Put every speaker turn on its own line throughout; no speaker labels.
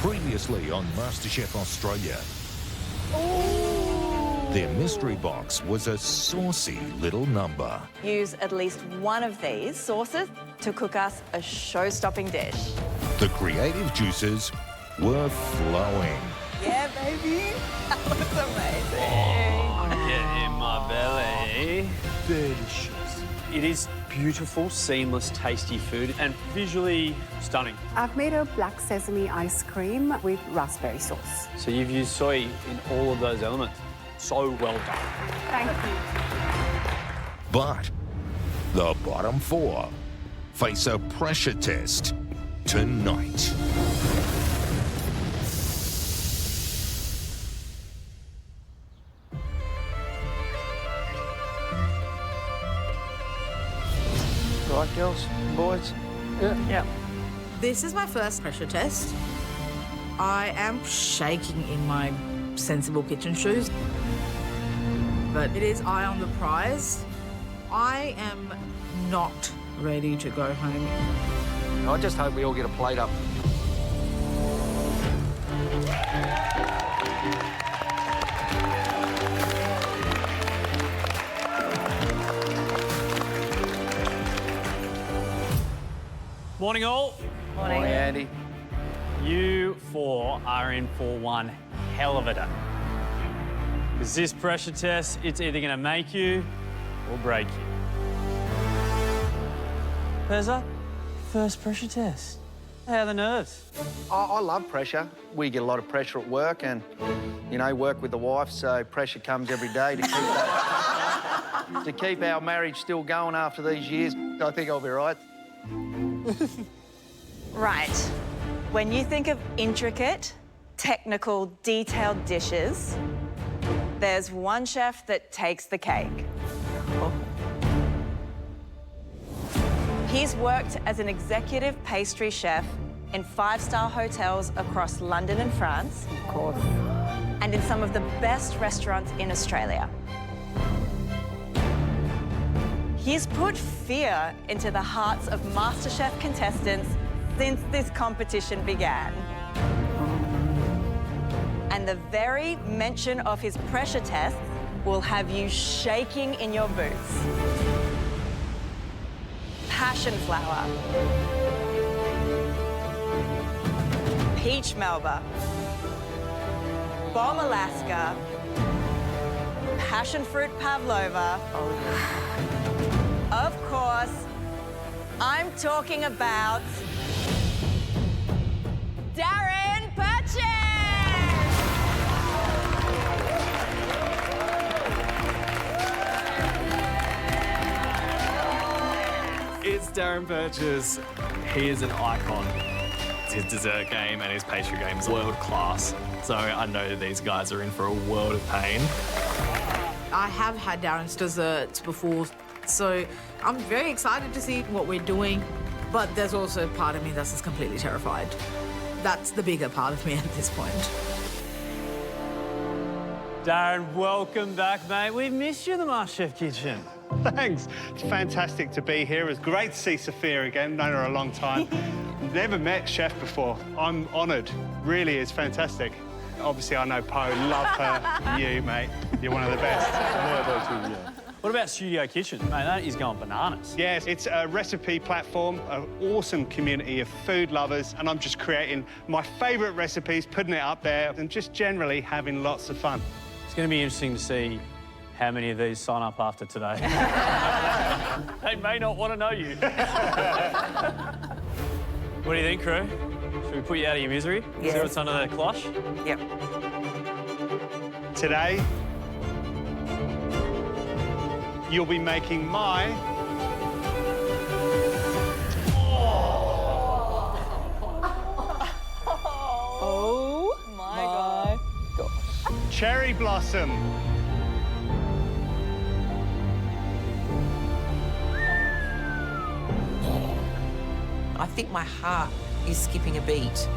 Previously on MasterChef Australia. Their mystery box was a saucy little number.
Use at least one of these sauces to cook us a show-stopping dish.
The creative juices were flowing.
Yeah, baby. That looks amazing.
Get in my belly. Delicious. It is beautiful, seamless, tasty food and visually stunning.
I've made a black sesame ice cream with raspberry sauce.
So you've used soy in all of those elements. So well done.
Thank you.
But the bottom four face a pressure test tonight.
Right, girls, boys? Yeah.
This is my first pressure test. I am shaking in my sensible kitchen shoes. But it is eye on the prize. I am not ready to go home.
I just hope we all get a plate up. Morning, all.
Morning.
Andy. You four are in for one hell of a day. Because this pressure test, it's either going to make you or break you. Pezza, first pressure test. How are the nerves?
I love pressure. We get a lot of pressure at work and, you know, work with the wife, so pressure comes every day to keep that, to keep our marriage still going after these years. I think I'll be right.
Right. When you think of intricate, technical, detailed dishes, there's one chef that takes the cake. He's worked as an executive pastry chef in five-star hotels across London and France. Of course. And in some of the best restaurants in Australia. He's put fear into the hearts of MasterChef contestants since this competition began. And the very mention of his pressure tests will have you shaking in your boots. Passion flower. Peach Melba. Bomb Alaska. Passion fruit pavlova. Of course, I'm talking about Darren Purchase!
It's Darren Purchase. He is an icon. His dessert game and his pastry game is world class. So I know that these guys are in for a world of pain.
I have had Darren's desserts before, so I'm very excited to see what we're doing, but there's also a part of me that's just completely terrified. That's the bigger part of me at this point.
Darren, welcome back, mate. We've missed you in the MasterChef kitchen.
Thanks. It's fantastic to be here. It's great to see Sophia again. Known her a long time. Never met Chef before. I'm honoured. Really is fantastic. Obviously, I know Poe. Love her. You, mate. You're one of the best.
What about Studio Kitchen? Mate, that is going bananas.
Yes, it's a recipe platform, an awesome community of food lovers, and I'm just creating my favourite recipes, putting it up there, and just generally having lots of fun.
It's going to be interesting to see how many of these sign up after today. They may not want to know you. What do you think, crew? Should we put you out of your misery?
Yes.
See what's under the cloche?
Yep.
Today, you'll be making my...
Oh my God.
cherry blossom.
I think my heart is skipping a beat.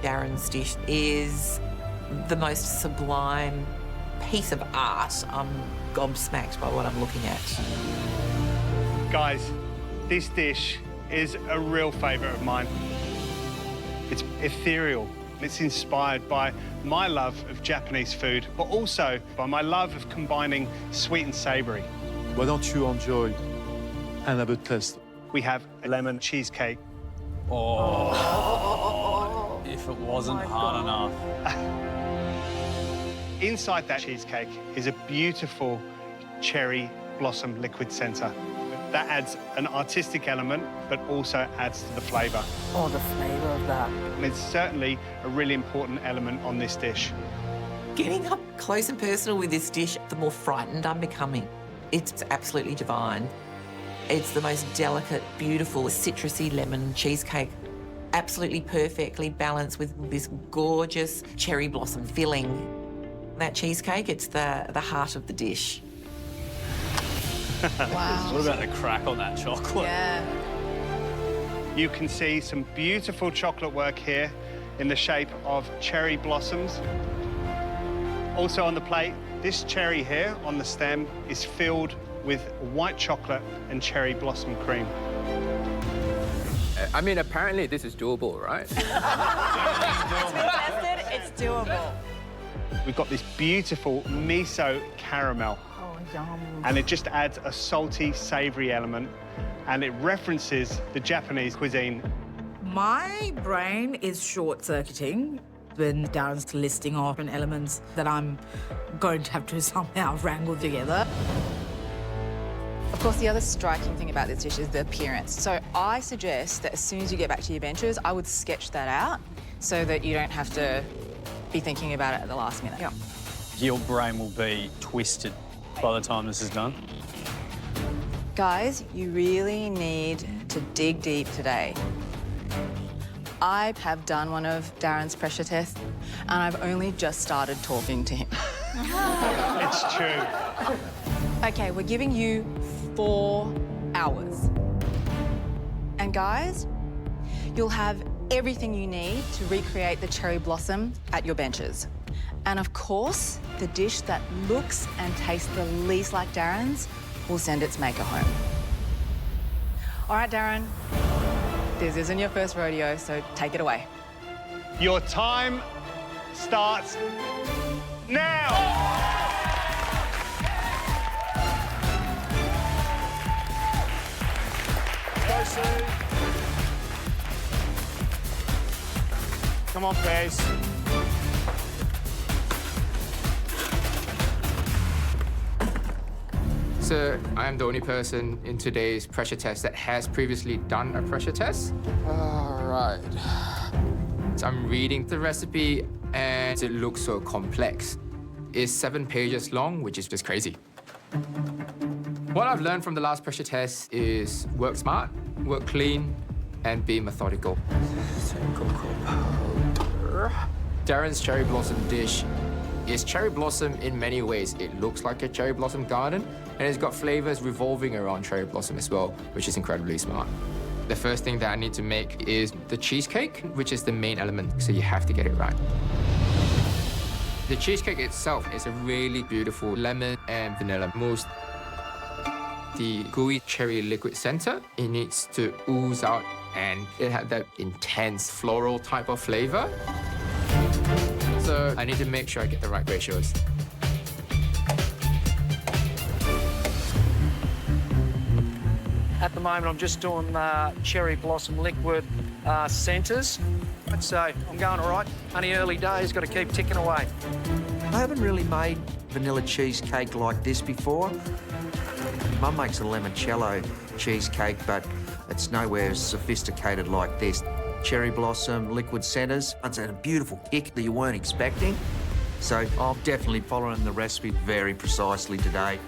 Darren's dish is the most sublime piece of art. I'm gobsmacked by what I'm looking at.
Guys, this dish is a real favourite of mine. It's ethereal, It's inspired by my love of Japanese food, but also by my love of combining sweet and savoury.
Why don't you enjoy and have a taste?
We have a lemon cheesecake.
Oh, if it wasn't hard enough.
Inside that cheesecake is a beautiful cherry blossom liquid centre. That adds an artistic element, but also adds to the flavour.
Oh, the flavour of that.
And it's certainly a really important element on this dish.
Getting up close and personal with this dish, the more frightened I'm becoming. It's absolutely divine. It's the most delicate, beautiful, citrusy lemon cheesecake. Absolutely perfectly balanced with this gorgeous cherry blossom filling. That cheesecake, it's the heart of the dish.
Wow.
What about the crack on that chocolate?
Yeah.
You can see some beautiful chocolate work here in the shape of cherry blossoms. Also on the plate, this cherry here on the stem is filled with white chocolate and cherry blossom cream.
I mean, apparently this is doable, right?
It's been tested, it's doable.
We've got this beautiful miso caramel.
Oh, yum.
And it just adds a salty, savoury element, and it references the Japanese cuisine.
My brain is short-circuiting when Darren's listing off different elements that I'm going to have to somehow wrangle together.
Of course, the other striking thing about this dish is the appearance. So I suggest that as soon as you get back to your benches, I would sketch that out so that you don't have to be thinking about it at the last minute. Yeah.
Your brain will be twisted by the time this is done.
Guys, you really need to dig deep today. I have done one of Darren's pressure tests, and I've only just started talking to him.
It's true.
Okay, we're giving you 4 hours. And guys, you'll have everything you need to recreate the cherry blossom at your benches. And of course, the dish that looks and tastes the least like Darren's will send its maker home. All right, Darren, this isn't your first rodeo, so take it away.
Your time starts now!
Come on, Pace.
So I'm the only person in today's pressure test that has previously done a pressure test. All right. So I'm reading the recipe and it looks so complex. It's 7 pages long, which is just crazy. What I've learned from the last pressure test is work smart, work clean, and be methodical. Darren's cherry blossom dish is cherry blossom in many ways. It looks like a cherry blossom garden, and it's got flavors revolving around cherry blossom as well, which is incredibly smart. The first thing that I need to make is the cheesecake, which is the main element, so you have to get it right. The cheesecake itself is a really beautiful lemon and vanilla mousse. The gooey cherry liquid center, it needs to ooze out, and it had that intense floral type of flavor. So I need to make sure I get the right ratios.
At the moment, I'm just doing cherry blossom liquid centres. So I'm going all right. Only early days, got to keep ticking away. I haven't really made vanilla cheesecake like this before. Mum makes a limoncello cheesecake, but it's nowhere as sophisticated like this. Cherry blossom, liquid centres. It's a beautiful kick that you weren't expecting. So I'm definitely following the recipe very precisely today.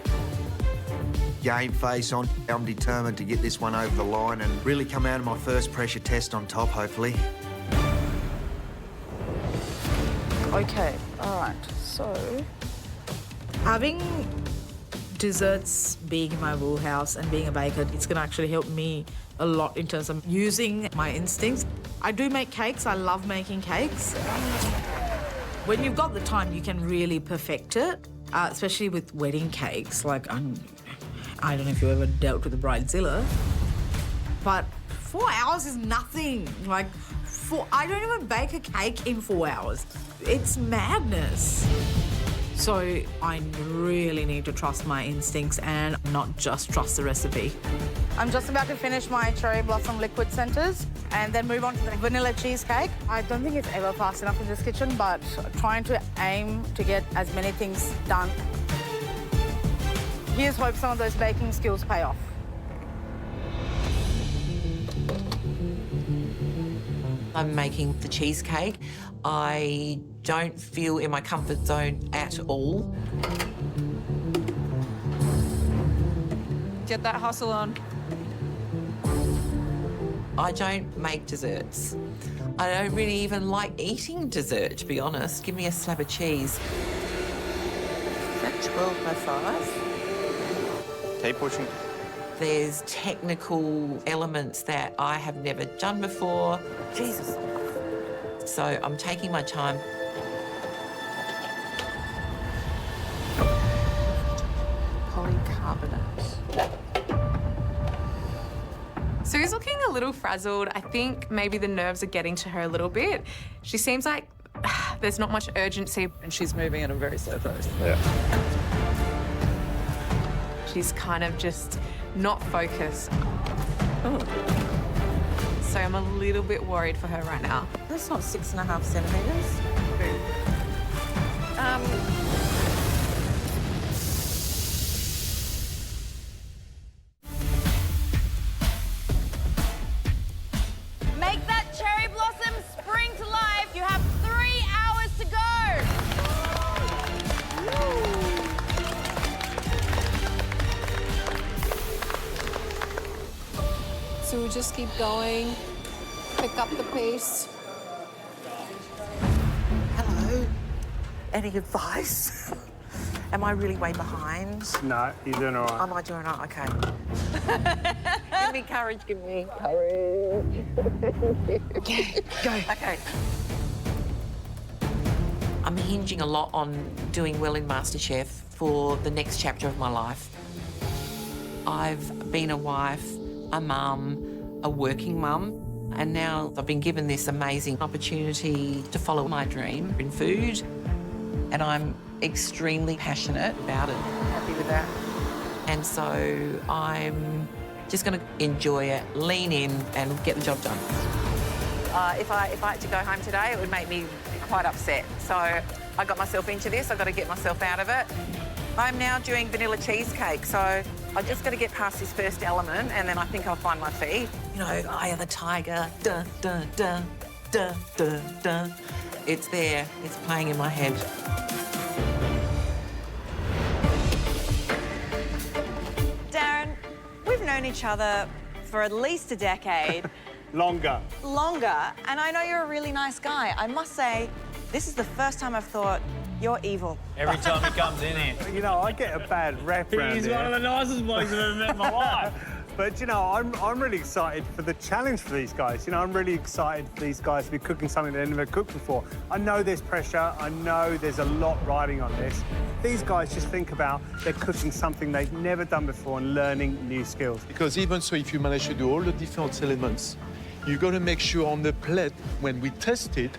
Game face on. I'm determined to get this one over the line and really come out of my first pressure test on top, hopefully.
Okay, all right, so having desserts being in my wheelhouse and being a baker, it's going to actually help me a lot in terms of using my instincts. I do make cakes. I love making cakes. When you've got the time, you can really perfect it, especially with wedding cakes. Like, I don't know if you ever dealt with a bridezilla, but 4 hours is nothing. Like, I don't even bake a cake in 4 hours. It's madness. So I really need to trust my instincts and not just trust the recipe. I'm just about to finish my cherry blossom liquid centers and then move on to the vanilla cheesecake. I don't think it's ever fast enough in this kitchen, but trying to aim to get as many things done. Here's hope some of those baking skills pay off.
I'm making the cheesecake. I don't feel in my comfort zone at all.
Get that hustle on.
I don't make desserts. I don't really even like eating dessert, to be honest. Give me a slab of cheese. Is that 12 by 5?
Keep pushing.
There's technical elements that I have never done before. Jesus. So I'm taking my time. Polycarbonate.
Sue's looking a little frazzled. I think maybe the nerves are getting to her a little bit. She seems like there's not much urgency.
And she's moving at a very slow pace.
Yeah.
She's kind of just not focused. So I'm a little bit worried for her right now.
That's not 6.5 centimetres.
Make that cherry blossom spring to life. You have 3 hours to go.
So we just keep going, pick up the pace.
Hello. Any advice? Am I really way behind?
No, you're doing all right.
Am I doing all right? Okay. Give me courage, give me courage.
Okay, go.
Okay. I'm hinging a lot on doing well in MasterChef for the next chapter of my life. I've been a wife, a mum, a working mum, and now I've been given this amazing opportunity to follow my dream in food, and I'm extremely passionate about it. Happy with that. And so I'm just going to enjoy it, lean in and get the job done. If I had to go home today, it would make me quite upset. So I got myself into this, I've got to get myself out of it. I'm now doing vanilla cheesecake, so I just got to get past this first element and then I think I'll find my feet. You know, Eye of the Tiger, dun, dun, dun, dun, dun, dun. It's there, it's playing in my head.
Darren, we've known each other for at least a decade.
Longer.
Longer, and I know you're a really nice guy. I must say, this is the first time I've thought you're evil.
Every time he comes in here.
You know, I get a bad rep around
He's
here.
one of the nicest blokes I've ever met in my life.
But, you know, I'm really excited for the challenge for these guys. You know, I'm really excited for these guys to be cooking something they've never cooked before. I know there's pressure. I know there's a lot riding on this. These guys just think about they're cooking something they've never done before and learning new skills.
Because even so, if you manage to do all the different elements, you got to make sure on the plate, when we test it,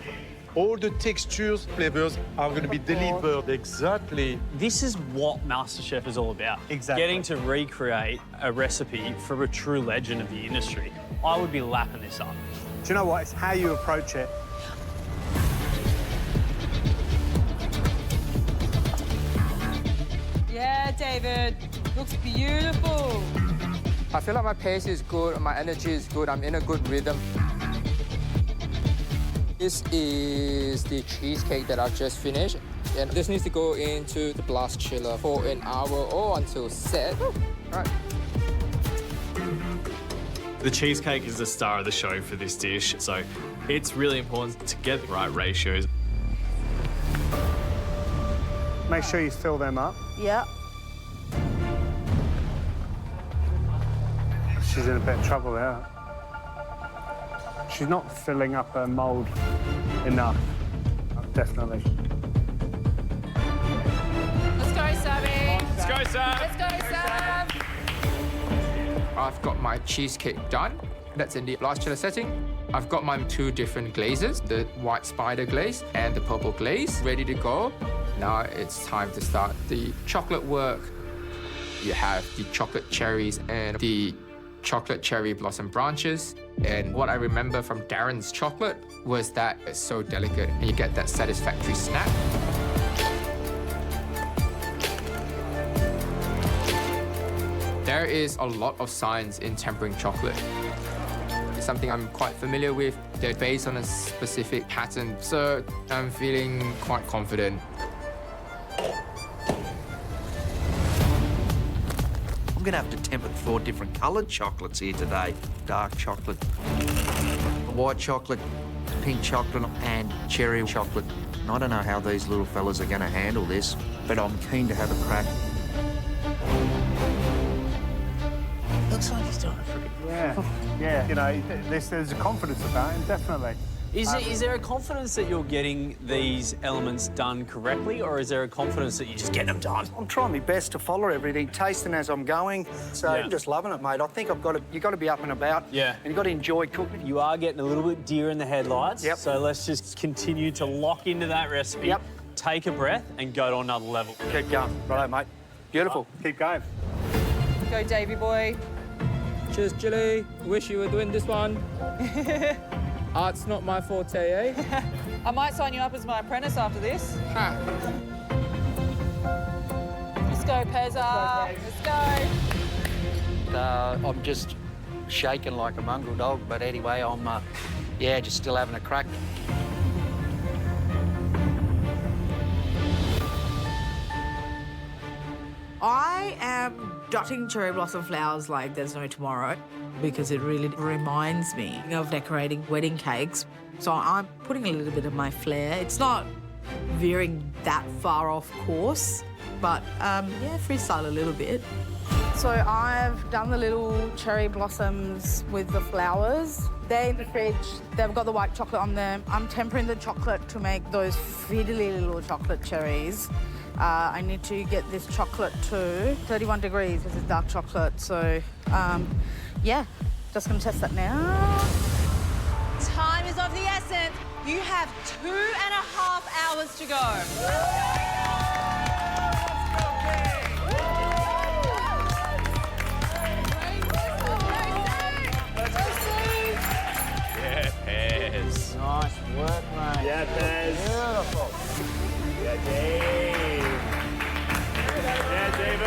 all the textures, flavors are going to be delivered exactly.
This is what MasterChef is all about.
Exactly.
Getting to recreate a recipe for a true legend of the industry. I would be lapping this up.
Do you know what? It's how you approach it.
Yeah, David. Looks beautiful.
I feel like my pace is good, my energy is good, I'm in a good rhythm. This is the cheesecake that I just finished. And this needs to go into the blast chiller for an hour or until set. Right.
The cheesecake is the star of the show for this dish, so it's really important to get the right ratios.
Make sure you fill them up.
Yeah.
She's in a bit of trouble there. She's not filling up her mould enough, definitely.
Let's go, Sammy.
Let's go, Sam.
Let's go, Sam.
I've got my cheesecake done. That's in the blast chiller setting. I've got my 2 different glazes, the white spider glaze and the purple glaze, ready to go. Now it's time to start the chocolate work. You have the chocolate cherries and the chocolate cherry blossom branches. And what I remember from Darren's chocolate was that it's so delicate and you get that satisfactory snap. There is a lot of science in tempering chocolate. It's something I'm quite familiar with. They're based on a specific pattern, so I'm feeling quite confident.
I'm going to have to temper 4 different coloured chocolates here today. Dark chocolate, white chocolate, pink chocolate and cherry chocolate. And I don't know how these little fellas are going to handle this, but I'm keen to have a crack.
Looks like he's doing it pretty good.
Yeah. You know, there's a confidence about him, definitely.
Is there a confidence that you're getting these elements done correctly, or is there a confidence that you're just getting them done?
I'm trying my best to follow everything, tasting as I'm going. So I'm just loving it, mate. I think you've got to be up and about.
Yeah.
And you've got to enjoy cooking.
You are getting a little bit deer in the headlights.
Yep.
So let's just continue to lock into that recipe.
Yep.
Take a breath and go to another level.
Keep going. Righto, mate. Beautiful.
Keep going.
Go, Davey boy.
Cheers, Chili. Wish you were doing this one. Art's not my forte, eh?
I might sign you up as my apprentice after this.
Ha.
Let's go, Pezza. Let's go.
I'm just shaking like a mongrel dog, but anyway, I'm, just still having a crack.
I am dotting cherry blossom flowers like there's no tomorrow because it really reminds me of decorating wedding cakes. So I'm putting a little bit of my flair. It's not veering that far off course, but freestyle a little bit. So I've done the little cherry blossoms with the flowers. They're in the fridge. They've got the white chocolate on them. I'm tempering the chocolate to make those fiddly little chocolate cherries. I need to get this chocolate to 31 degrees. This is dark chocolate. So, just gonna test that now.
Time is of the essence. You have 2.5 hours to go.
Yeah, Pez.
Nice work, mate.
Yeah, Pez.
Beautiful.
Yeah, Dave. Yeah, Dave.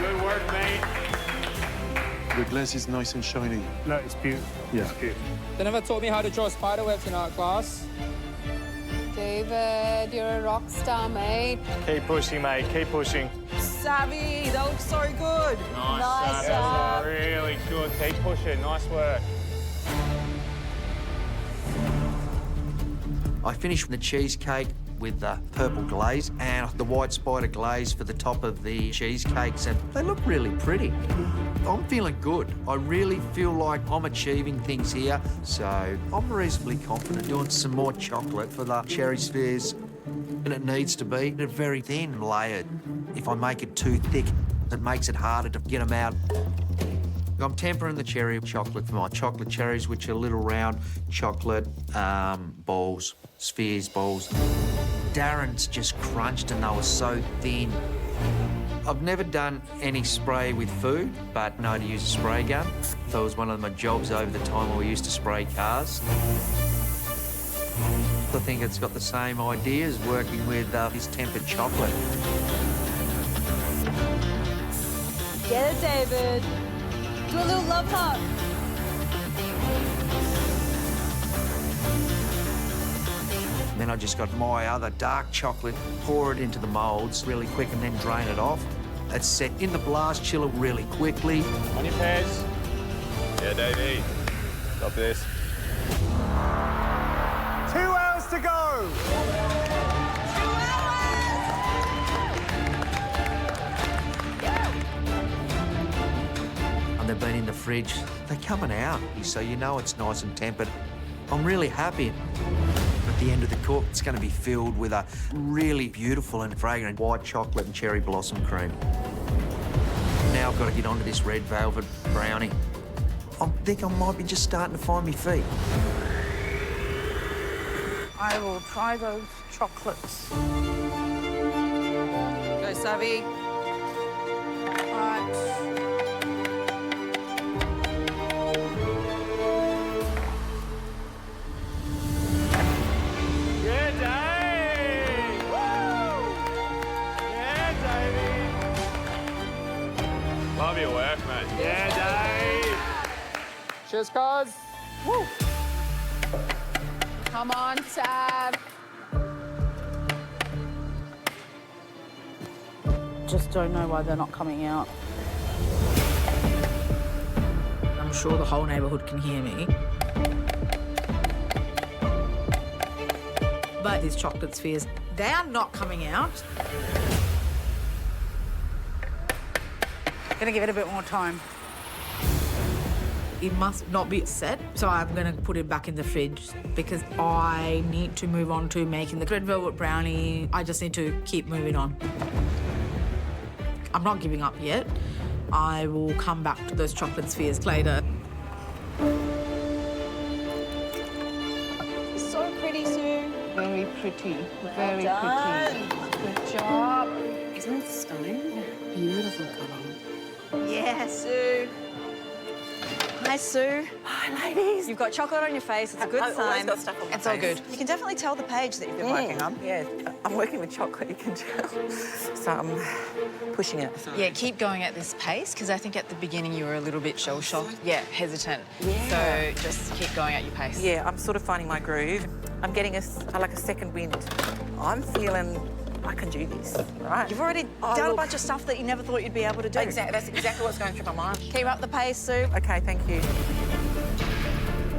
Good work, mate.
The glaze is nice and shiny.
No, it's beautiful.
Yeah.
It's beautiful.
They never taught me how to draw spider webs in art class.
David, you're a rock star, mate.
Keep pushing, mate. Keep pushing.
Savvy, that looks so good.
Nice. That's really good. Keep pushing. Nice work.
I finished the cheesecake with the purple glaze and the white spider glaze for the top of the cheesecakes, and they look really pretty. I'm feeling good. I really feel like I'm achieving things here, so I'm reasonably confident doing some more chocolate for the cherry spheres. And it needs to be very thin layered. If I make it too thick, it makes it harder to get them out. I'm tempering the cherry chocolate for my chocolate cherries, which are little round chocolate balls, spheres balls. Darren's just crunched and they were so thin. I've never done any spray with food, but know how to use a spray gun. That was one of my jobs over the time we used to spray cars. I think it's got the same idea as working with this tempered chocolate.
Get it, David. Do a little love hug.
Then I just got my other dark chocolate, pour it into the moulds really quick and then drain it off. It's set in the blast chiller really quickly.
On your Pez. Yeah, Davey. Stop this.
2 hours to go.
2 hours!
And they've been in the fridge. They're coming out, so you know it's nice and tempered. I'm really happy. At the end of the cook, it's going to be filled with a really beautiful and fragrant white chocolate and cherry blossom cream. Now I've got to get onto this red velvet brownie.
I think I might be just starting to find my feet.
I will try those chocolates.
Go, Savvy.
Right.
Yeah, Dave! Woo! Yeah, Davey! Love your work, mate. Yeah, Dave!
Cheers, guys.
Woo. Come on, Tab.
Just don't know why they're not coming out. I'm sure the whole neighbourhood can hear me. But these chocolate spheres, they are not coming out. Gonna give it a bit more time. It must not be set, so I'm gonna put it back in the fridge because I need to move on to making the red velvet brownie. I just need to keep moving on. I'm not giving up yet. I will come back to those chocolate spheres later.
So pretty, Sue.
Very pretty, very
Done. Good job.
Isn't it stunning? Beautiful colour.
Yeah, Sue. Hi, Sue.
Hi, ladies.
You've got chocolate on your face. It's a good
I've
sign.
always got stuff on my
It's all
face.
good. You can definitely tell the page that you've been working on.
Yeah, I'm working with chocolate, you can tell. So I'm pushing it.
Yeah, keep going at this pace because I think at the beginning you were a little bit shell-shocked. Yeah, hesitant.
Yeah.
So just keep going at your pace.
Yeah, I'm sort of finding my groove. I'm getting like a second wind. I'm feeling I can do this, right?
You've already done a bunch of stuff that you never thought you'd be able to do.
Exactly, that's exactly what's going through my mind.
Keep up the pace, Sue.
Okay, thank you.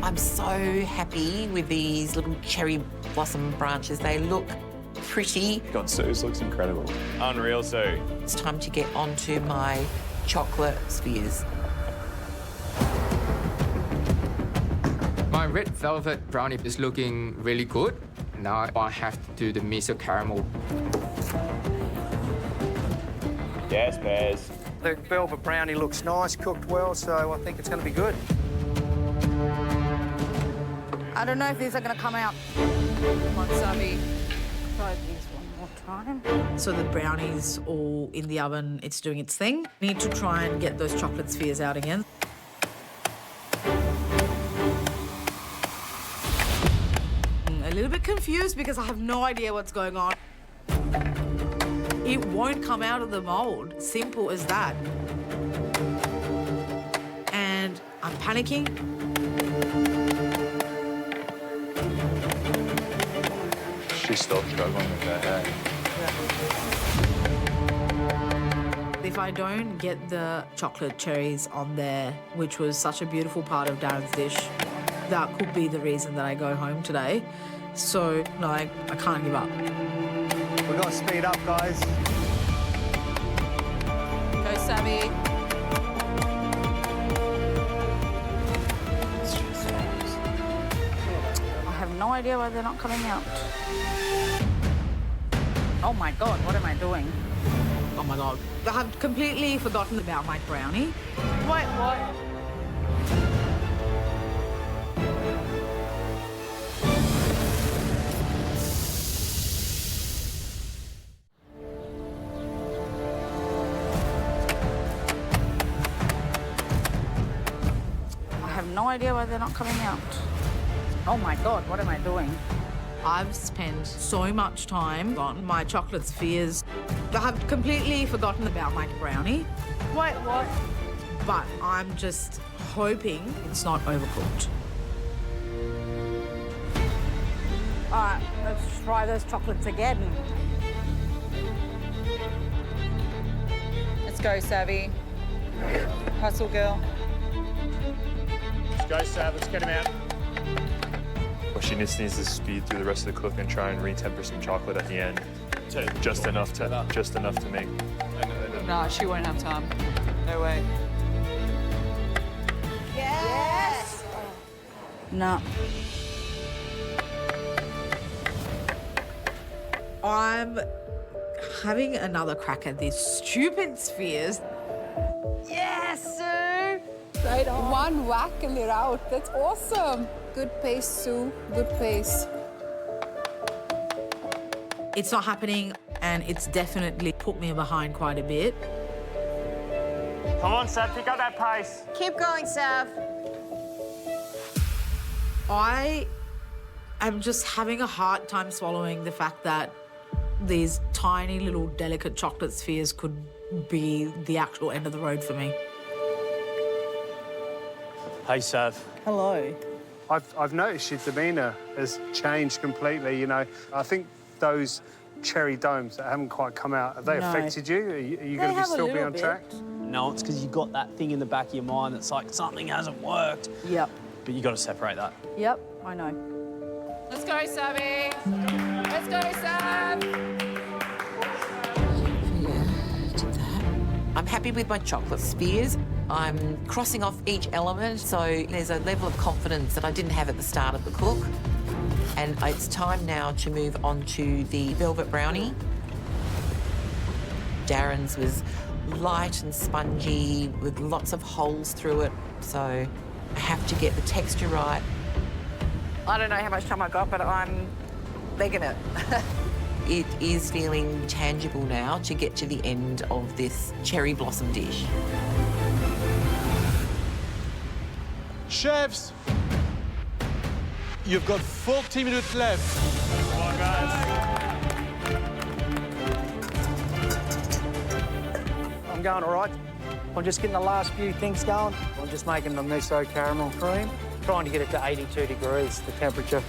I'm so happy with these little cherry blossom branches. They look pretty.
God, Sue's looks incredible. Unreal, Sue.
It's time to get onto my chocolate spheres.
My red velvet brownie is looking really good. Now I have to do the miso caramel.
Yes, Bears.
The velvet brownie looks nice, cooked well, so I think it's going to be good.
I don't know if these are gonna come out. Come on, Sabi. Try these one more time. So the brownie's all in the oven, it's doing its thing. Need to try and get those chocolate spheres out again. A little bit confused because I have no idea what's going on. It won't come out of the mold. Simple as that. And I'm panicking.
She's still struggling with her head.
If I don't get the chocolate cherries on there, which was such a beautiful part of Darren's dish, that could be the reason that I go home today. So, like, I can't give up.
We've got to speed up, guys.
Go, Savvy.
I have no idea why they're not coming out. Oh my God, what am I doing? Oh my God. I have completely forgotten about my brownie.
Wait, what?
I have no idea why they're not coming out. Oh my God, what am I doing? I've spent so much time on my chocolate spheres. I have completely forgotten about my brownie.
Wait, what?
But I'm just hoping it's not overcooked.
All right, let's try those chocolates again. Let's go, Savvy. Hustle, girl.
Let's go, Sav. Let's get him out.
Well, she just needs to speed through the rest of the cook and try and re-temper some chocolate at the end. Just enough to make.
Nah, she won't have time. No way. Yes!
No. I'm having another crack at these stupid spheres.
Yes, Sue! Right on. One whack and they're out. That's awesome. Good pace, Sue. Good pace.
It's not happening, and it's definitely put me behind quite a bit.
Come on, Sav, pick up that pace.
Keep going, Sav.
I am just having a hard time swallowing the fact that these tiny little delicate chocolate spheres could be the actual end of the road for me.
Hey, Sav.
Hello. I've noticed your demeanour has changed completely, you know. I think those cherry domes that haven't quite come out, have they affected you? Are you going to still be on track?
No, it's because you've got that thing in the back of your mind that's like, something hasn't worked.
Yep.
But you got to separate that.
Yep, I know.
Let's go, Savvy. Let's go, Sav.
I'm happy with my chocolate spheres. I'm crossing off each element, so there's a level of confidence that I didn't have at the start of the cook. And it's time now to move on to the velvet brownie. Darren's was light and spongy with lots of holes through it, so I have to get the texture right.
I don't know how much time I got, but I'm legging it.
It is feeling tangible now to get to the end of this cherry blossom dish.
Chefs, you've got 40 minutes left.
Come on, guys.
I'm going all right. I'm just getting the last few things going. I'm just making the miso caramel cream, trying to get it to 82 degrees, the temperature,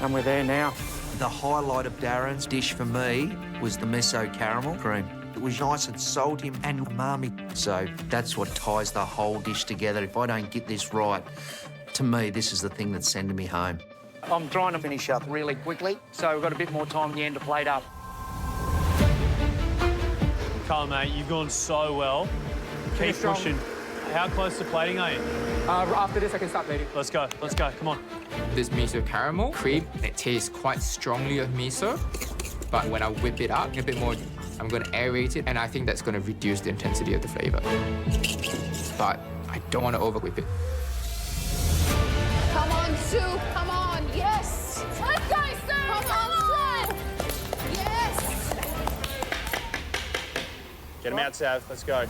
and we're there now.
The highlight of Darren's dish for me was the miso caramel cream. It was nice and salty and umami. So that's what ties the whole dish together. If I don't get this right, to me, this is the thing that's sending me home.
I'm trying to finish up really quickly, so we've got a bit more time at the end to plate up.
Come on, mate, you've gone so well. Keep pushing. How close to plating are you?
After this, I can start plating.
Let's go, come on.
This miso caramel cream, it tastes quite strongly of miso, but when I whip it up a bit more, I'm going to aerate it, and I think that's going to reduce the intensity of the flavour. But I don't want to over-whip it.
Come on, Sue. Come on. Yes. Let's go, Sue. Come on, Sue. Yes.
Get them out, Sav. Let's go.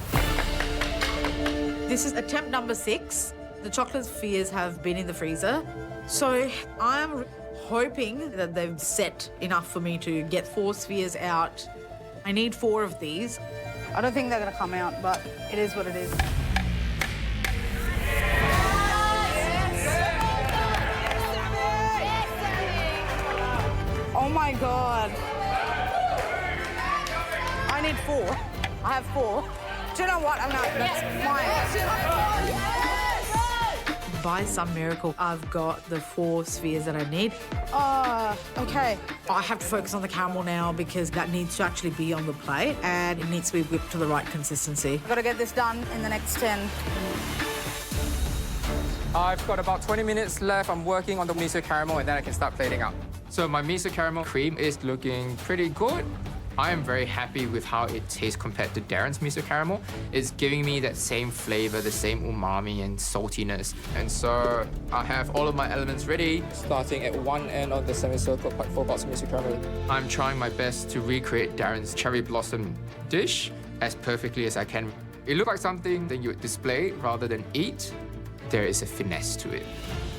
This is attempt number 6. The chocolate spheres have been in the freezer, so I'm hoping that they've set enough for me to get 4 spheres out. I need 4 of these.
I don't think they're going to come out, but it is what it is. Oh, my God. I need 4. I have 4. Do you know what? That's mine.
By some miracle, I've got the 4 spheres that I need.
Okay.
I have to focus on the caramel now because that needs to actually be on the plate and it needs to be whipped to the right consistency.
I've got to get this done in the next 10.
I've got about 20 minutes left. I'm working on the miso caramel, and then I can start plating up. So my miso caramel cream is looking pretty good. I am very happy with how it tastes compared to Darren's miso caramel. It's giving me that same flavor, the same umami and saltiness. And so I have all of my elements ready. Starting at one end of the semicircle, quite 4 parts of miso caramel. I'm trying my best to recreate Darren's cherry blossom dish as perfectly as I can. It looks like something that you would display rather than eat. There is a finesse to it.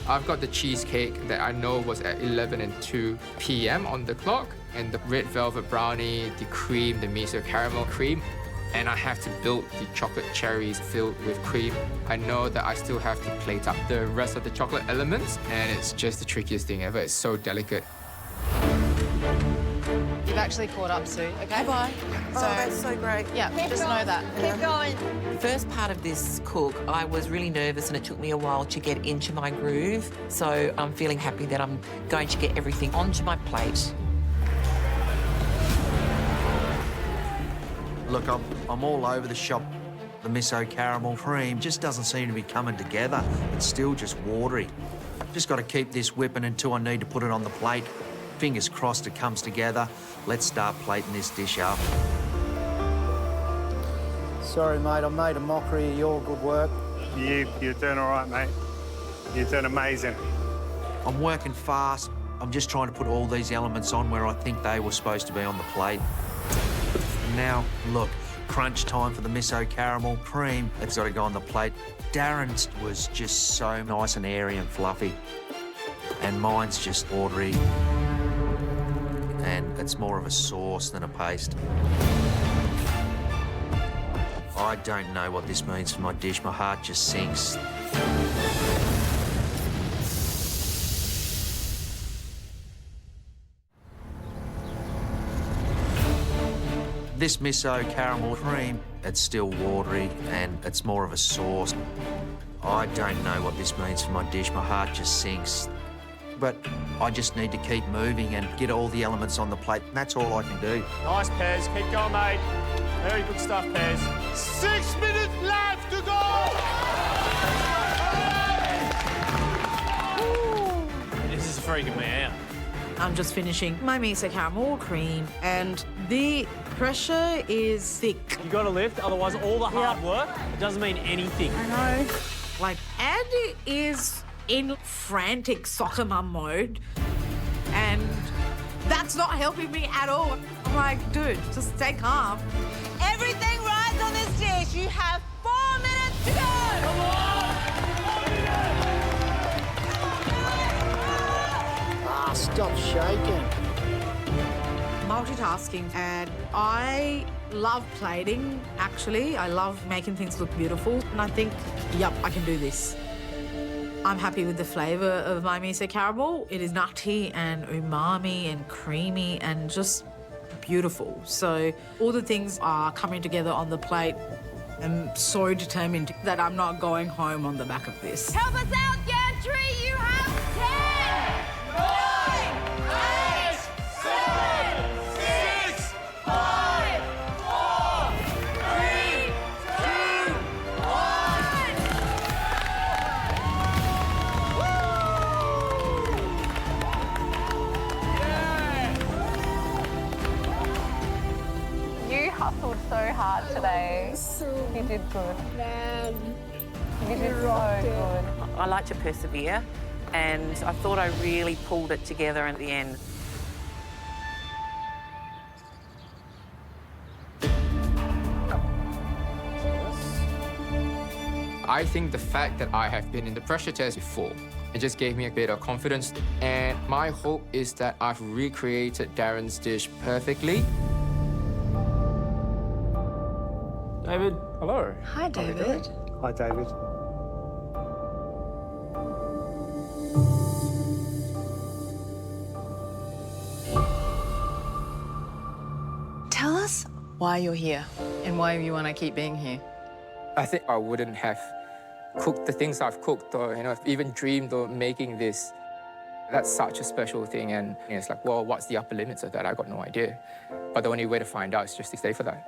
I've got the cheesecake that I know was at 11 and 2 p.m. on the clock, and the red velvet brownie, the cream, the miso caramel cream, and I have to build the chocolate cherries filled with cream. I know that I still have to plate up the rest of the chocolate elements, and it's just the trickiest thing ever. It's so delicate.
You've actually caught up, Sue, okay?
Bye. Oh, that's so great.
Yeah, just know that.
Keep going.
The first part of this cook, I was really nervous and it took me a while to get into my groove. So I'm feeling happy that I'm going to get everything onto my plate.
Look, I'm all over the shop. The miso caramel cream just doesn't seem to be coming together. It's still just watery. Just got to keep this whipping until I need to put it on the plate. Fingers crossed it comes together. Let's start plating this dish up.
Sorry, mate, I made a mockery of your good work.
You're doing all right, mate. You're doing amazing.
I'm working fast. I'm just trying to put all these elements on where I think they were supposed to be on the plate. And now, look, crunch time for the miso caramel cream. It's got to go on the plate. Darren's was just so nice and airy and fluffy. And mine's just watery. And it's more of a sauce than a paste. I don't know what this means for my dish. My heart just sinks. This miso caramel cream, it's still watery and it's more of a sauce. I don't know what this means for my dish. My heart just sinks. But I just need to keep moving and get all the elements on the plate. And that's all I can do.
Nice, Pez. Keep going, mate. Very good stuff, Pez.
6 minutes left to go!
This is freaking me out.
I'm just finishing my miso caramel cream, and the pressure is thick.
You got to lift, otherwise all the hard work, it doesn't mean anything.
I know. Like, Andy is in frantic soccer mum mode, and that's not helping me at all. I'm like, dude, just stay calm.
Everything rides on this dish. You have 4 minutes to go. Come on!
Stop shaking.
Multitasking, and I love plating, actually. I love making things look beautiful, and I think, yep, I can do this. I'm happy with the flavour of my miso caramel. It is nutty and umami and creamy and just beautiful. So all the things are coming together on the plate. I'm so determined that I'm not going home on the back of this.
Help us out, Gantry! You have 10, 9, 8, 7, 6, 5, 4, 3, 2, 1. You hustled so hard today. You did good. You did so good.
I like to persevere, and I thought I really pulled it together at the end.
I think the fact that I have been in the pressure test before, it just gave me a bit of confidence. And my hope is that I've recreated Darren's dish perfectly. David, hello.
Hi, David.
Hi, David.
Tell us why you're here and why you want to keep being here.
I think I wouldn't have cooked the things I've cooked or, even dreamed of making this. That's such a special thing, and it's like, well, what's the upper limits of that? I got no idea. But the only way to find out is just to stay for that.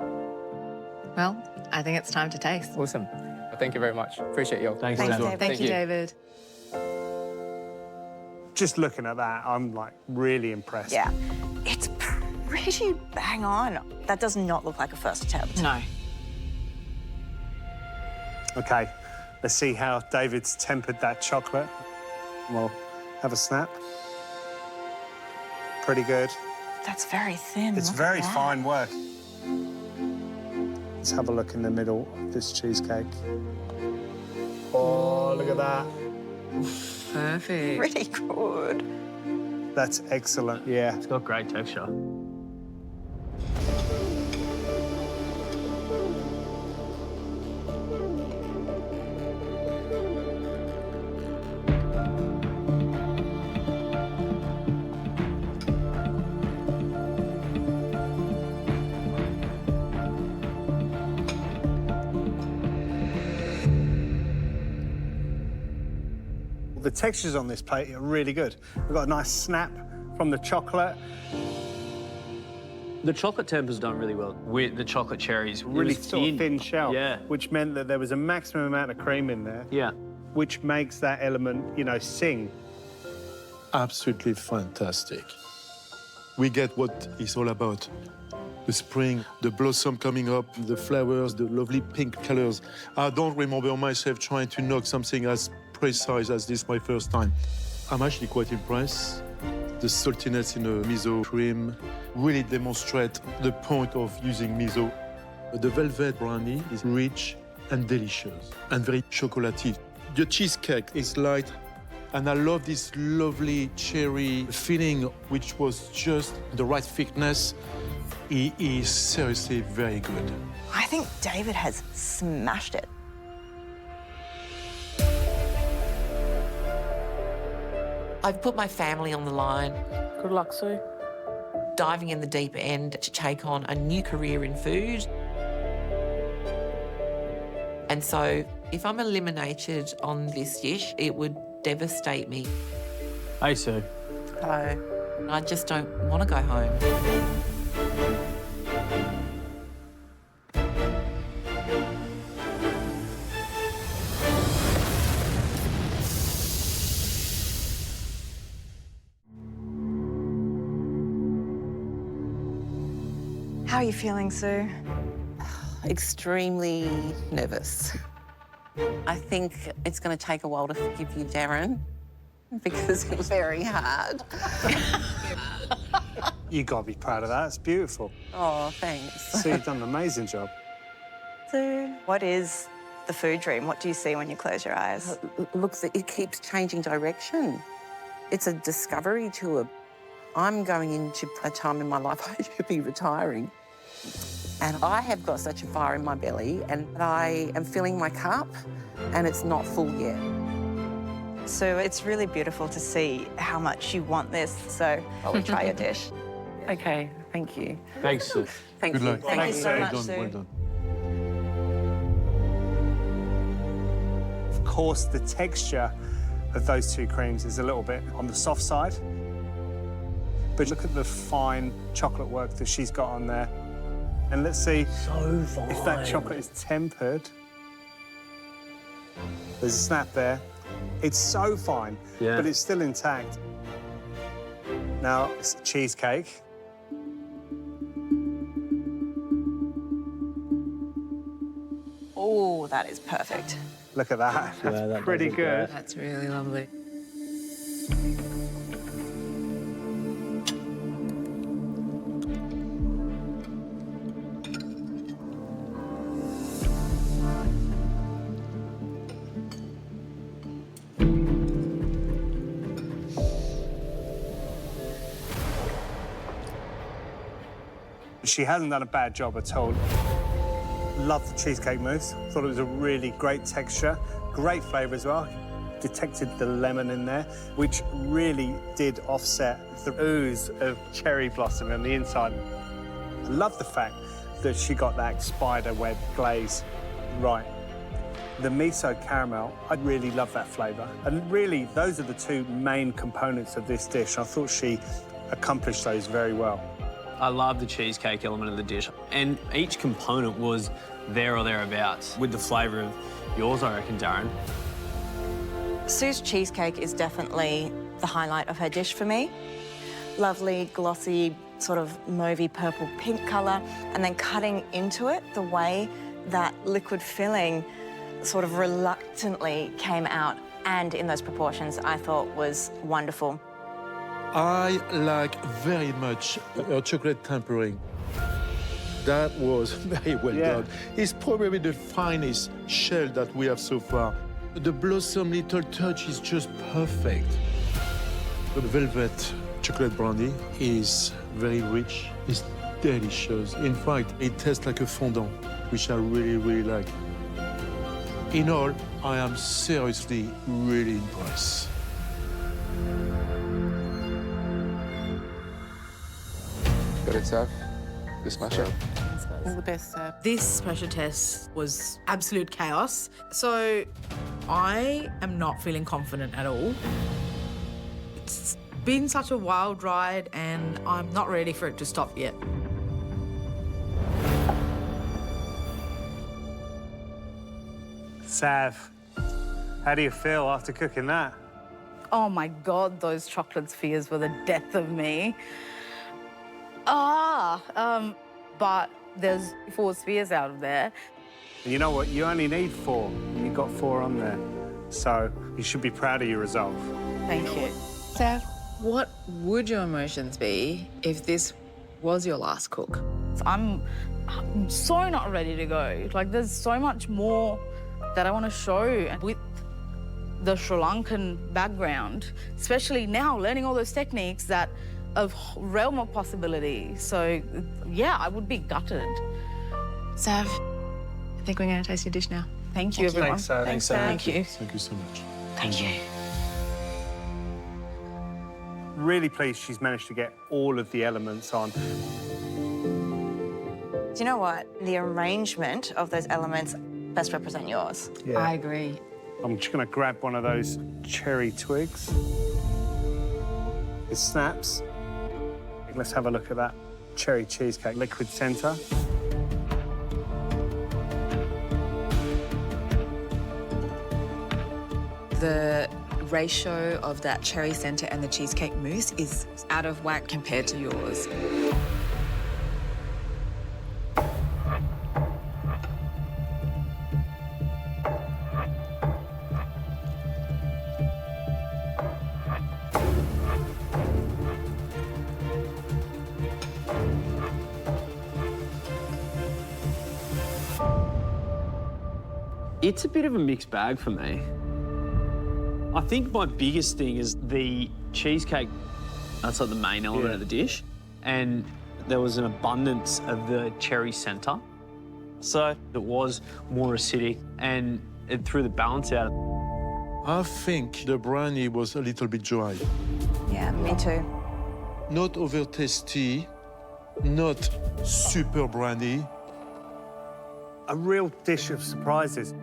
Well, I think it's time to taste.
Awesome. Well, thank you very much. Appreciate you.
Thanks,
David. Thank you, David.
Just looking at that, I'm, like, really impressed.
Yeah, it's pretty bang on. That does not look like a first attempt.
No.
OK, let's see how David's tempered that chocolate. We'll have a snap. Pretty good.
That's very thin.
It's
Look
very
at that.
fine work. Let's have a look in the middle of this cheesecake. Oh, look at that.
Perfect.
Pretty good.
That's excellent, yeah.
It's got great texture.
The textures on this plate are really good. We've got a nice snap from the chocolate.
The chocolate temper's done really well with the chocolate cherries.
Really sort of thin shell.
Yeah.
Which meant that there was a maximum amount of cream in there.
Yeah.
Which makes that element, sing.
Absolutely fantastic. we get what it's all about. The spring, the blossom coming up, the flowers, the lovely pink colors. I don't remember myself trying to knock something as precise as this my first time. I'm actually quite impressed. The saltiness in the miso cream really demonstrate the point of using miso. The velvet brownie is rich and delicious and very chocolatey. The cheesecake is light, and I love this lovely cherry filling, which was just the right thickness. It is seriously very good.
I think David has smashed it.
I've put my family on the line.
Good luck, Sue.
Diving in the deep end to take on a new career in food. And so if I'm eliminated on this dish, it would devastate me.
Hey, Sue.
Hello. I just don't want to go home.
How are you feeling, Sue?
Extremely nervous. I think it's going to take a while to forgive you, Darren, because it was very hard.
You got to be proud of that. It's beautiful.
Oh, thanks.
So you've done an amazing job.
Sue, what is the food dream? What do you see when you close your eyes?
Look, it keeps changing direction. It's a discovery tour. I'm going into a time in my life I should be retiring. And I have got such a fire in my belly, and I am filling my cup, and it's not full yet.
So it's really beautiful to see how much you want this, so I'll try your dish.
Okay, thank you.
Thanks, Sue.
Thank
Good
you.
luck.
Thank you so much,
Well
Sue.
done, well done.
Of course, the texture of those two creams is a little bit on the soft side. But look at the fine chocolate work that she's got on there. And let's see if that chocolate is tempered. There's a snap there. It's so fine, but it's still intact. Now, it's a cheesecake.
Oh, that is perfect.
Look at that. That's pretty good.
That's really lovely.
She hasn't done a bad job at all. Love the cheesecake mousse. Thought it was a really great texture, great flavour as well. Detected the lemon in there, which really did offset the ooze of cherry blossom on the inside. I love the fact that she got that spider web glaze right. The miso caramel, I really love that flavour. And really, those are the two main components of this dish. I thought she accomplished those very well.
I love the cheesecake element of the dish, and each component was there or thereabouts with the flavour of yours, I reckon, Darren.
Sue's cheesecake is definitely the highlight of her dish for me. Lovely, glossy, sort of mauvey purple pink colour, and then cutting into it, the way that liquid filling sort of reluctantly came out, and in those proportions, I thought was wonderful.
I like very much chocolate tempering. That was very well done. It's probably the finest shell that we have so far. The blossom little touch is just perfect. The velvet chocolate brownie is very rich. It's delicious. In fact, it tastes like a fondant, which I really, really like. In all, I am seriously really impressed.
Got it, Sav? The smasher?
All the best, Sav.
This pressure test was absolute chaos, so I am not feeling confident at all. It's been such a wild ride, and I'm not ready for it to stop yet.
Sav, how do you feel after cooking that?
Oh my God, those chocolate spheres were the death of me. But there's 4 spheres out of there.
And you know what? You only need 4, and you got 4 on there. So you should be proud of your resolve.
Thank you.
Sav, what would your emotions be if this was your last cook?
I'm so not ready to go. Like, there's so much more that I want to show with the Sri Lankan background, especially now learning all those techniques that of realm of possibility. So, yeah, I would be gutted.
Sav, I think we're going to taste your dish now.
Thank you, everyone.
Thanks, Sav.
Thanks, Sav.
Thank you so much.
Thank you.
Really pleased she's managed to get all of the elements on.
Do you know what? The arrangement of those elements best represent yours.
Yeah.
I agree.
I'm just going to grab one of those cherry twigs. It snaps. Let's have a look at that cherry cheesecake liquid centre.
The ratio of that cherry centre and the cheesecake mousse is out of whack compared to yours.
It's a bit of a mixed bag for me. I think my biggest thing is the cheesecake. That's like the main element of the dish. And there was an abundance of the cherry centre. So it was more acidic and it threw the balance out.
I think the brownie was a little bit dry.
Yeah, me too.
Not over tasty, not super brownie.
A real dish of surprises.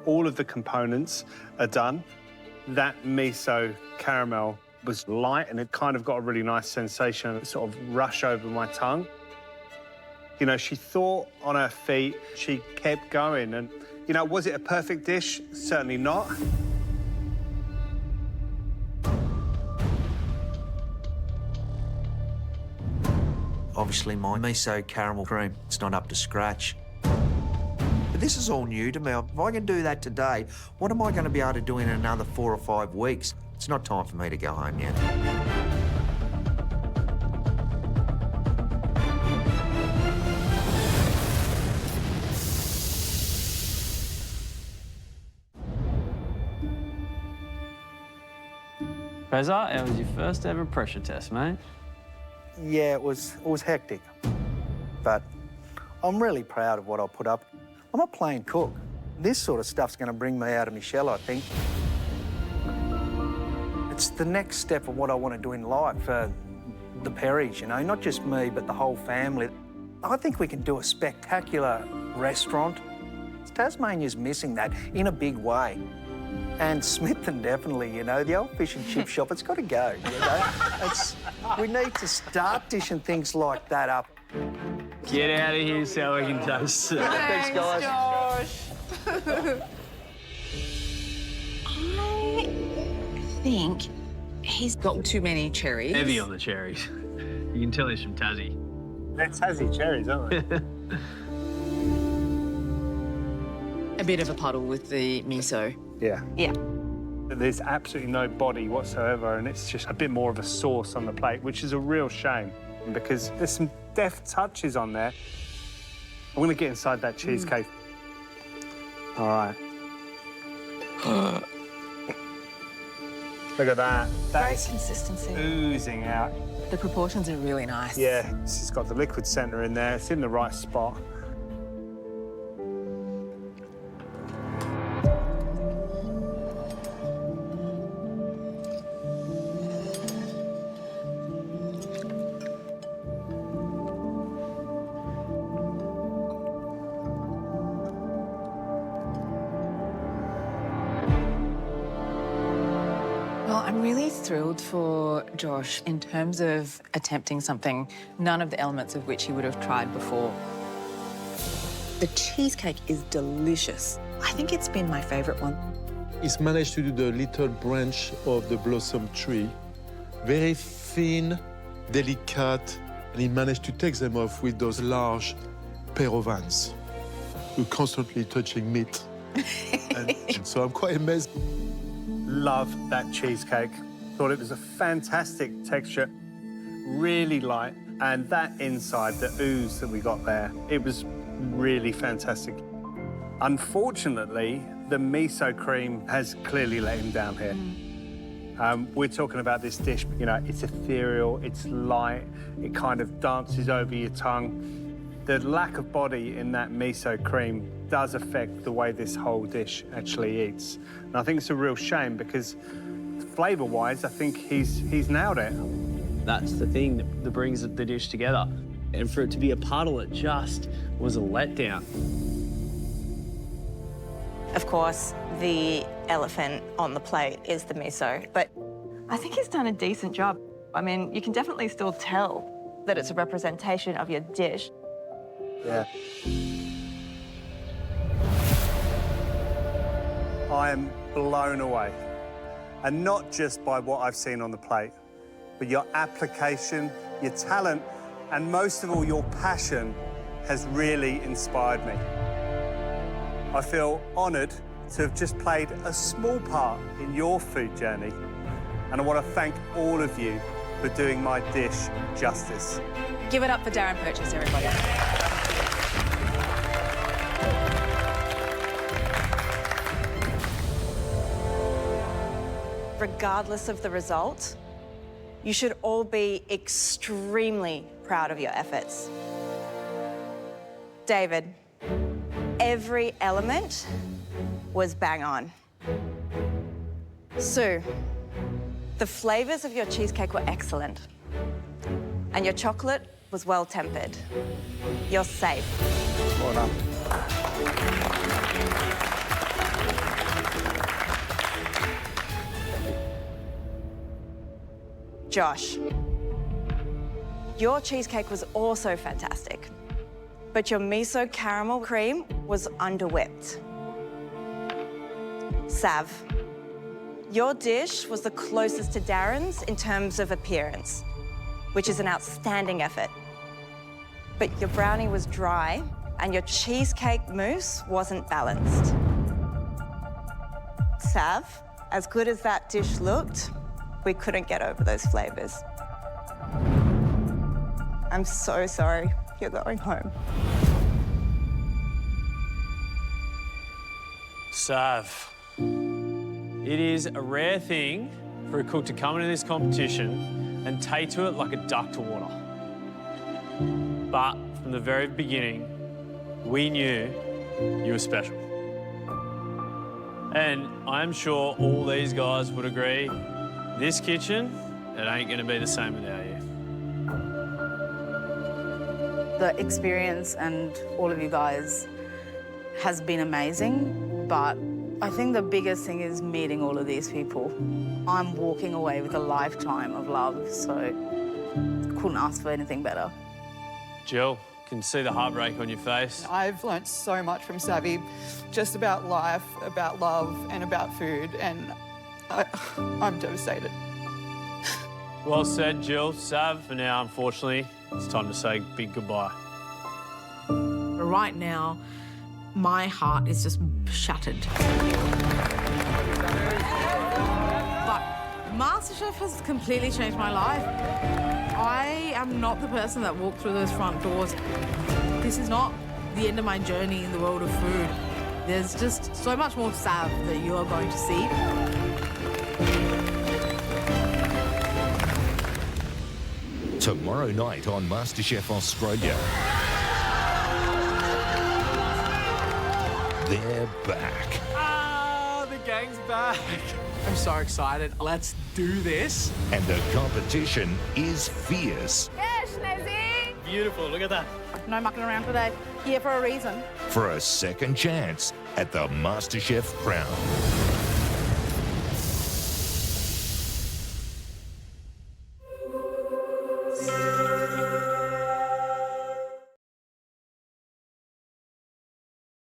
All of the components are done. That miso caramel was light and it kind of got a really nice sensation, sort of rush over my tongue. You know, she thought on her feet, she kept going. And, you know, was it a perfect dish? Certainly not.
Obviously, my miso caramel cream, it's not up to scratch. But this is all new to me. If I can do that today, what am I going to be able to do in another 4 or 5 weeks? It's not time for me to go home yet.
Reza, it was your first ever pressure test, mate.
Yeah, it was hectic. But I'm really proud of what I put up. I'm a plain cook. This sort of stuff's going to bring me out of my shell, I think. It's the next step of what I want to do in life for the Perrys, you know, not just me, but the whole family. I think we can do a spectacular restaurant. Tasmania's missing that in a big way. And Smithton definitely, you know, the old fish and chip shop, it's got to go, you know. We need to start dishing things like that up.
Get out of here so we can toast it.
Thanks, guys.
Josh. I think he's got too many cherries.
Heavy on the cherries. You can tell he's from Tassie.
They're Tassie cherries, aren't they?
A bit of a puddle with the miso.
Yeah.
Yeah.
There's absolutely no body whatsoever, and it's just a bit more of a sauce on the plate, which is a real shame because there's some deft touches on there. I'm going to get inside that cheesecake. All right. Look at that. That
Great
is
consistency.
oozing out.
The proportions are really nice.
Yeah, it's got the liquid centre in there. It's in the right spot.
Well, I'm really thrilled for Josh in terms of attempting something, none of the elements of which he would have tried before. The cheesecake is delicious. I think it's been my favourite one.
He's managed to do the little branch of the blossom tree. Very thin, delicate, And he managed to take them off with those large pair of hands who are constantly touching meat. And so I'm quite amazed.
Love that cheesecake. Thought it was a fantastic texture, really light, and that inside, the ooze that we got there, it was really fantastic. Unfortunately, the miso cream has clearly let him down here. We're talking about this dish, you know, it's ethereal, it's light, it kind of dances over your tongue. The lack of body in that miso cream does affect the way this whole dish actually eats. And I think it's a real shame because flavour-wise, I think he's nailed it.
That's the thing that brings the dish together. And for it to be a puddle, it just was a letdown.
Of course, the elephant on the plate is the miso, but I think he's done a decent job. I mean, you can definitely still tell that it's a representation of your dish.
Yeah. I am blown away. And not just by what I've seen on the plate, but your application, your talent, and most of all, your passion has really inspired me. I feel honoured to have just played a small part in your food journey, and I want to thank all of you for doing my dish justice.
Give it up for Darren Purchase, everybody.
Regardless of the result, you should all be extremely proud of your efforts. David, every element was bang on. Sue, the flavours of your cheesecake were excellent, and your chocolate was well tempered. You're safe.
Well done.
Josh, your cheesecake was also fantastic, but your miso caramel cream was underwhipped. Sav, your dish was the closest to Darren's in terms of appearance, which is an outstanding effort. But your brownie was dry and your cheesecake mousse wasn't balanced. Sav, as good as that dish looked, we couldn't get over those flavours. I'm so sorry you're going home.
Sav, it is a rare thing for a cook to come into this competition and take to it like a duck to water. But from the very beginning, we knew you were special. And I'm sure all these guys would agree, this kitchen, it ain't gonna be the same without you.
The experience and all of you guys has been amazing, but I think the biggest thing is meeting all of these people. I'm walking away with a lifetime of love, so couldn't ask for anything better.
Jill, can see the heartbreak on your face.
I've learnt so much from Savvy, just about life, about love, and about food, and I'm devastated.
Well said, Jill. Sav, for now, unfortunately, it's time to say big goodbye.
Right now, my heart is just shattered. But MasterChef has completely changed my life. I am not the person that walked through those front doors. This is not the end of my journey in the world of food. There's just so much more Sav that you are going to see.
Tomorrow night on MasterChef Australia. They're back.
Ah, the gang's back. I'm so excited. Let's do this.
And the competition is fierce.
Yes, Leslie!
Beautiful, look at that.
No mucking around today. Here for a reason.
For a second chance at the MasterChef crown.